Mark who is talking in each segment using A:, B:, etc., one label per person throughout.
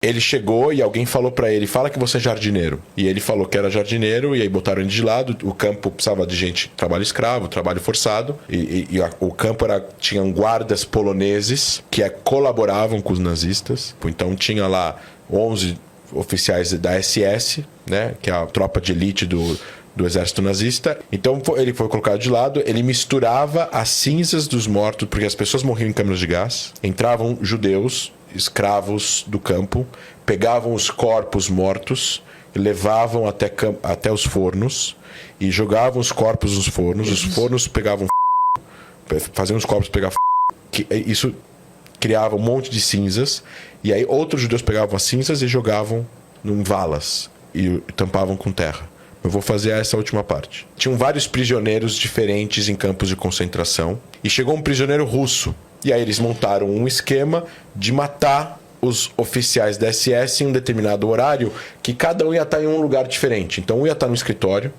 A: Ele chegou e alguém falou pra ele, fala que você é jardineiro. E ele falou que era jardineiro, e aí botaram ele de lado. O campo precisava de gente, trabalho escravo, trabalho forçado. O campo tinha guardas poloneses que colaboravam com os nazistas. Então tinha lá 11 oficiais da SS, né, que é a tropa de elite do exército nazista. Então ele foi colocado de lado, ele misturava as cinzas dos mortos, porque as pessoas morriam em câmeras de gás. Entravam judeus, escravos do campo, pegavam os corpos mortos e levavam até os fornos e jogavam os corpos nos fornos. Os fornos pegavam faziam os corpos pegar isso criava um monte de cinzas, e aí outros judeus pegavam as cinzas e jogavam em valas e tampavam com terra. Eu vou fazer essa última parte. Tinham vários prisioneiros diferentes em campos de concentração, e chegou um prisioneiro russo. E aí eles montaram um esquema de matar os oficiais da SS em um determinado horário, que cada um ia estar em um lugar diferente. Então um ia estar no escritório,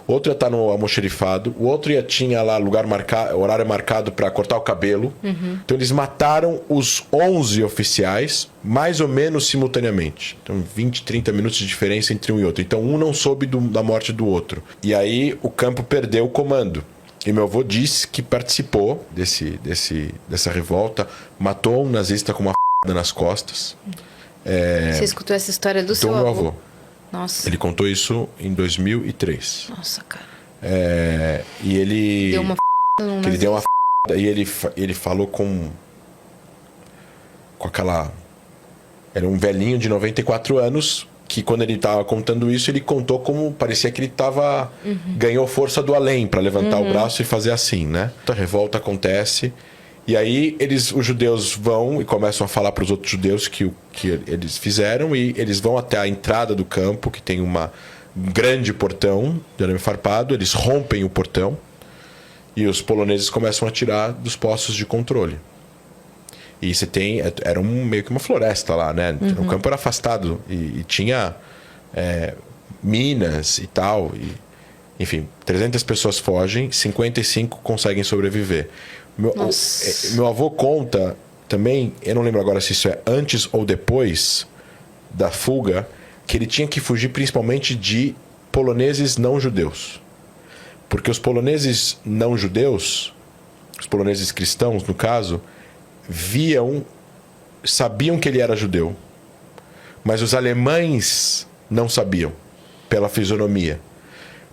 A: outro ia estar no almoxerifado, o outro tinha lá horário marcado para cortar o cabelo. Então eles mataram os 11 oficiais mais ou menos simultaneamente. Então 20, 30 minutos de diferença entre um e outro. Então um não soube da morte do outro. E aí o campo perdeu o comando. E meu avô disse que participou dessa revolta, matou um nazista com uma f*** nas costas.
B: Você escutou essa história do seu
A: meu
B: avô?
A: avô.
B: Nossa.
A: Ele contou isso em 2003.
B: Nossa, cara.
A: E ele...
B: Deu uma f***
A: ele deu uma f***, e ele falou com aquela... Era um velhinho de 94 anos... que quando ele estava contando isso, ele contou como parecia que ele ganhou força do além para levantar o braço e fazer assim, né? Então a revolta acontece, e aí os judeus vão e começam a falar para os outros judeus que eles fizeram, e eles vão até a entrada do campo, que tem um grande portão de arame farpado, eles rompem o portão, e os poloneses começam a tirar dos postos de controle. E você era meio que uma floresta lá, né? O campo era afastado e tinha minas e tal. Enfim, 300 pessoas fogem, 55 conseguem sobreviver. Meu avô conta também, eu não lembro agora se isso é antes ou depois da fuga, que ele tinha que fugir principalmente de poloneses não judeus. Porque os poloneses não judeus, os poloneses cristãos, no caso... sabiam que ele era judeu, mas os alemães não sabiam, pela fisionomia.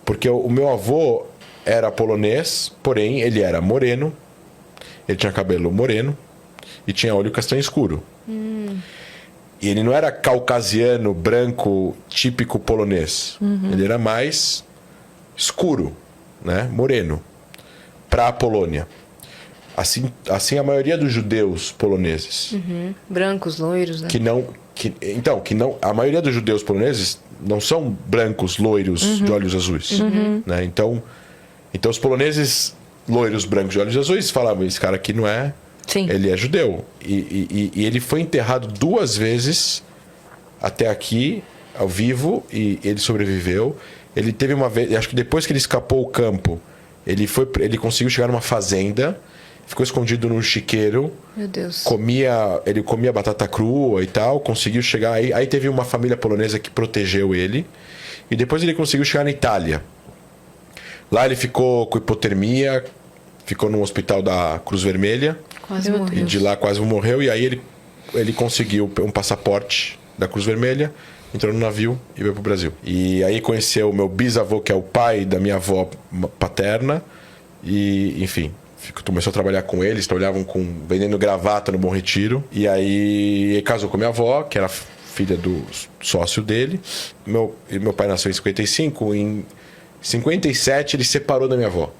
A: Porque o meu avô era polonês, porém ele era moreno, ele tinha cabelo moreno e tinha olho castanho escuro. E ele não era caucasiano, branco, típico polonês. Ele era mais escuro, né? Moreno, para a Polônia. Assim a maioria dos judeus poloneses.
B: Brancos, loiros, né?
A: A maioria dos judeus poloneses não são brancos, loiros, de olhos azuis. Né? Então, os poloneses loiros, brancos, de olhos azuis falavam, esse cara aqui não é...
B: Sim.
A: Ele é judeu. E ele foi enterrado 2 vezes até aqui, ao vivo, e ele sobreviveu. Ele teve uma vez... Acho que depois que ele escapou o campo, ele conseguiu chegar numa fazenda... Ficou escondido num chiqueiro.
B: Meu Deus.
A: Ele comia batata crua e tal. Conseguiu chegar... Aí teve uma família polonesa que protegeu ele. E depois ele conseguiu chegar na Itália. Lá ele ficou com hipotermia. Ficou no hospital da Cruz Vermelha.
B: Quase morreu.
A: E de lá quase morreu. E aí ele conseguiu um passaporte da Cruz Vermelha. Entrou no navio e veio pro Brasil. E aí conheceu o meu bisavô, que é o pai da minha avó paterna. E, enfim... Começou a trabalhar com eles, trabalhavam vendendo gravata no Bom Retiro. E aí ele casou com a minha avó, que era filha do sócio dele. Meu pai nasceu em 55. Em 57 ele separou da minha avó,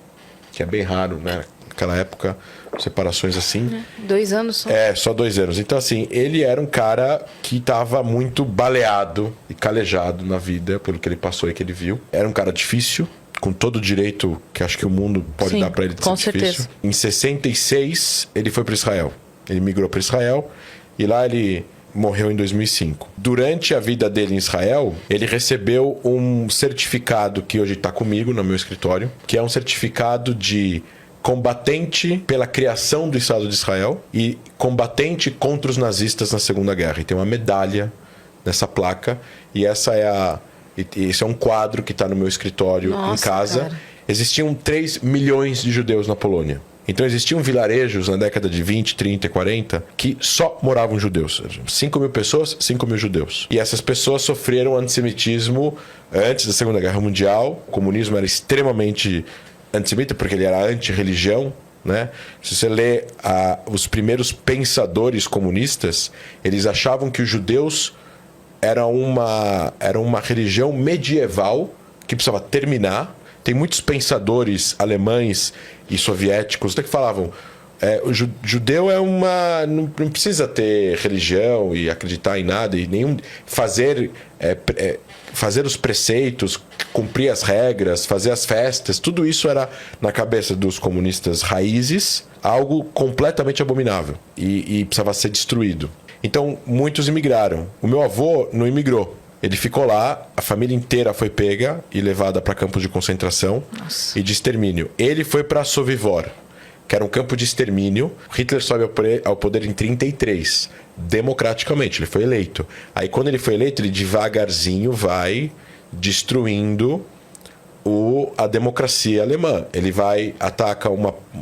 A: que é bem raro, né? Naquela época, separações assim.
B: 2 anos só?
A: Só 2 anos. Então, assim, ele era um cara que estava muito baleado e calejado na vida, pelo que ele passou e que ele viu. Era um cara difícil, com todo o direito que acho que o mundo pode dar para ele de ser difícil. Certeza. Em 66, ele foi para Israel. Ele migrou para Israel e lá ele morreu em 2005. Durante a vida dele em Israel, ele recebeu um certificado que hoje está comigo no meu escritório, que é um certificado de combatente pela criação do Estado de Israel e combatente contra os nazistas na Segunda Guerra. E tem uma medalha nessa placa. E esse é um quadro que está no meu escritório em casa.
B: Cara.
A: Existiam 3 milhões de judeus na Polônia. Então existiam vilarejos na década de 20, 30 e 40 que só moravam judeus. 5 mil pessoas, 5 mil judeus. E essas pessoas sofreram antissemitismo antes da Segunda Guerra Mundial. O comunismo era extremamente antissemita porque ele era anti-religião, né? Se você lê os primeiros pensadores comunistas, eles achavam que os judeus eram uma religião medieval que precisava terminar. Tem muitos pensadores alemães e soviéticos que falavam o judeu não precisa ter religião e acreditar em nada e nenhum fazer os preceitos, cumprir as regras, fazer as festas, tudo isso era na cabeça dos comunistas raízes algo completamente abominável e precisava ser destruído. Então muitos imigraram. O meu avô não imigrou. Ele ficou lá, a família inteira foi pega e levada para campos de concentração. Nossa. E de extermínio. Ele foi para Sobibor, que era um campo de extermínio. Hitler sobe ao poder em 1933, democraticamente, ele foi eleito. Aí quando ele foi eleito, ele devagarzinho vai destruindo a democracia alemã. Ele ataca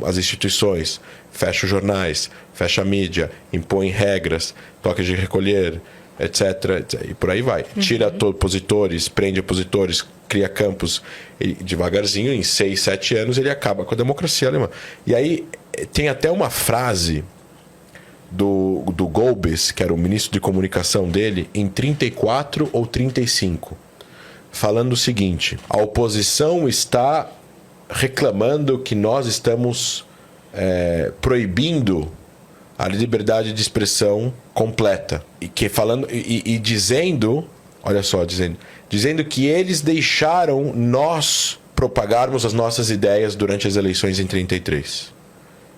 A: as instituições, fecha os jornais, fecha a mídia, impõe regras, toque de recolher, etc. E por aí vai. Tira opositores, prende opositores, cria campos. E devagarzinho, em 6, 7 anos, ele acaba com a democracia alemã. E aí tem até uma frase do Goebbels, que era o ministro de comunicação dele, em 34 ou 35, falando o seguinte: a oposição está reclamando que nós estamos proibindo a liberdade de expressão completa. E dizendo, olha só, dizendo que eles deixaram nós propagarmos as nossas ideias durante as eleições em 33.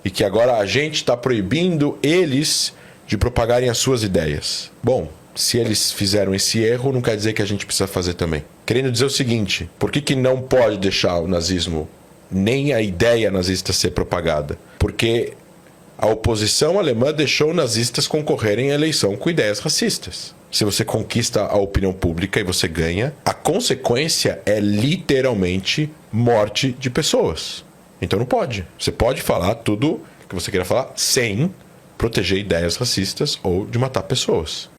A: E que agora a gente está proibindo eles de propagarem as suas ideias. Bom, se eles fizeram esse erro, não quer dizer que a gente precisa fazer também. Querendo dizer o seguinte: por que não pode deixar o nazismo, nem a ideia nazista ser propagada? Porque a oposição alemã deixou nazistas concorrerem à eleição com ideias racistas. Se você conquista a opinião pública e você ganha, a consequência é literalmente morte de pessoas. Então não pode. Você pode falar tudo que você queira falar sem proteger ideias racistas ou de matar pessoas.